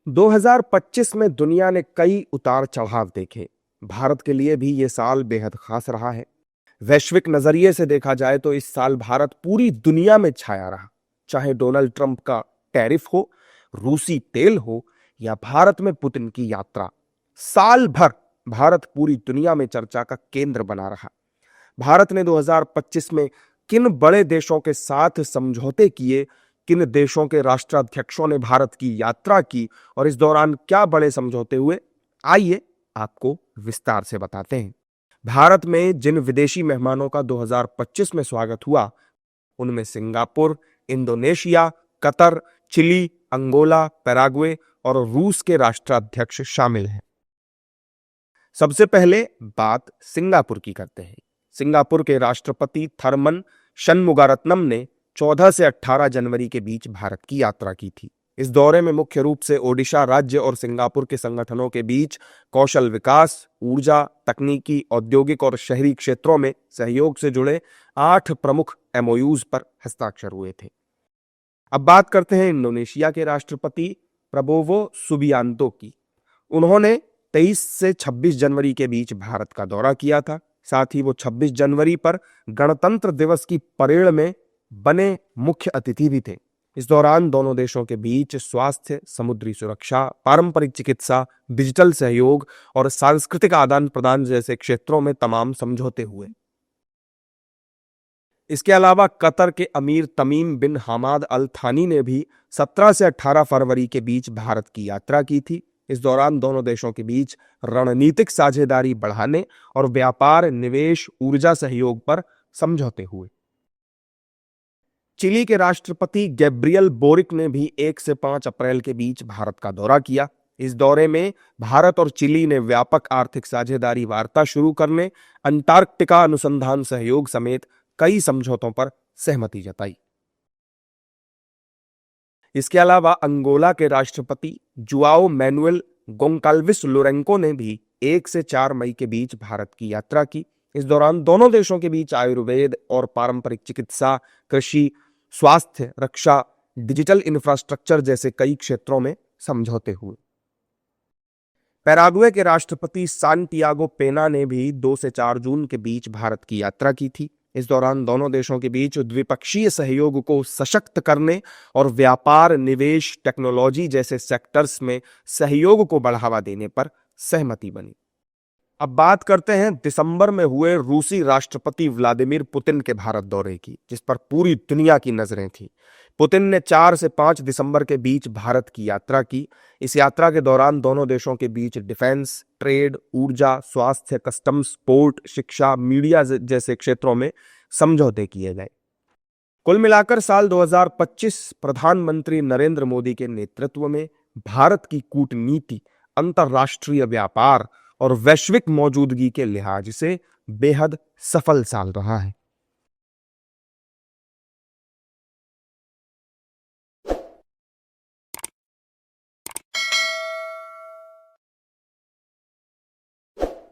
2025 में दुनिया ने कई उतार चढ़ाव देखे। भारत के लिए भी ये साल बेहद खास रहा है। वैश्विक नजरिए से देखा जाए तो इस साल भारत पूरी दुनिया में छाया रहा। चाहे डोनाल्ड ट्रंप का टैरिफ हो, रूसी तेल हो या भारत में पुतिन की यात्रा, साल भर भारत पूरी दुनिया में चर्चा का केंद्र बना रहा। भारत ने 2025 में किन बड़े देशों के साथ समझौते किए, किन देशों के राष्ट्राध्यक्षों ने भारत की यात्रा की और इस दौरान क्या बड़े समझौते हुए, आइए आपको विस्तार से बताते हैं। भारत में जिन विदेशी मेहमानों का 2025 में स्वागत हुआ, उनमें Singapore, Indonesia, Qatar, Chile, Angola, Paraguay और रूस के राष्ट्राध्यक्ष शामिल हैं। सबसे पहले बात सिंगापुर की करते हैं। सिंगापुर के राष्ट्रपति थरमन शनमुगारत्नम ने 14 से 18 जनवरी के बीच भारत की यात्रा की थी। इस दौरे में मुख्य रूप से ओडिशा राज्य और सिंगापुर के संगठनों के बीच कौशल विकास, ऊर्जा, तकनीकी, औद्योगिक और शहरी क्षेत्रों में सहयोग से जुड़े 8 प्रमुख एमओयूज पर हस्ताक्षर हुए थे। अब बात करते हैं इंडोनेशिया के राष्ट्रपति प्रबोवो सुबियांतो की। उन्होंने 23 से 26 जनवरी के बीच भारत का दौरा किया था। साथ ही वो 26 जनवरी पर गणतंत्र दिवस की परेड में बने मुख्य अतिथि भी थे। इस दौरान दोनों देशों के बीच स्वास्थ्य, समुद्री सुरक्षा, पारंपरिक चिकित्सा, डिजिटल सहयोग और सांस्कृतिक आदान प्रदान जैसे क्षेत्रों में तमाम समझौते हुए। इसके अलावा कतर के अमीर तमीम बिन हमाद अल थानी ने भी 17 से 18 फरवरी के बीच भारत की यात्रा की थी। इस दौरान दोनों देशों के बीच रणनीतिक साझेदारी बढ़ाने और व्यापार, निवेश, ऊर्जा सहयोग पर समझौते हुए। चिली के राष्ट्रपति गैब्रियल बोरिक ने भी 1 से 5 अप्रैल के बीच भारत का दौरा किया। इस दौरे में भारत और चिली ने व्यापक आर्थिक साझेदारी वार्ता शुरू करने, अंटार्कटिका अनुसंधान सहयोग समेत कई समझौतों पर सहमति जताई। इसके अलावा अंगोला के राष्ट्रपति जुआओ मैनुएल गोंकाल्विस लोरेंको ने भी 1 से 4 मई के बीच भारत की यात्रा की। इस दौरान दोनों देशों के बीच आयुर्वेद और पारंपरिक चिकित्सा, कृषि, स्वास्थ्य, रक्षा, डिजिटल इंफ्रास्ट्रक्चर जैसे कई क्षेत्रों में समझौते हुए। पैराग्वे के राष्ट्रपति सांटियागो पेना ने भी 2 से 4 जून के बीच भारत की यात्रा की थी। इस दौरान दोनों देशों के बीच द्विपक्षीय सहयोग को सशक्त करने और व्यापार, निवेश, टेक्नोलॉजी जैसे सेक्टर्स में सहयोग को बढ़ावा देने पर सहमति बनी। अब बात करते हैं दिसंबर में हुए रूसी राष्ट्रपति व्लादिमीर पुतिन के भारत दौरे की, जिस पर पूरी दुनिया की नजरें थी। पुतिन ने 4 से 5 दिसंबर के बीच भारत की यात्रा की। इस यात्रा के दौरान दोनों देशों के बीच डिफेंस, ट्रेड, ऊर्जा, स्वास्थ्य, कस्टम्स, पोर्ट, शिक्षा, मीडिया जैसे क्षेत्रों में समझौते किए गए। कुल मिलाकर साल 2025 प्रधानमंत्री नरेंद्र मोदी के नेतृत्व में भारत की कूटनीति, अंतर्राष्ट्रीय व्यापार और वैश्विक मौजूदगी के लिहाज से बेहद सफल साल रहा है।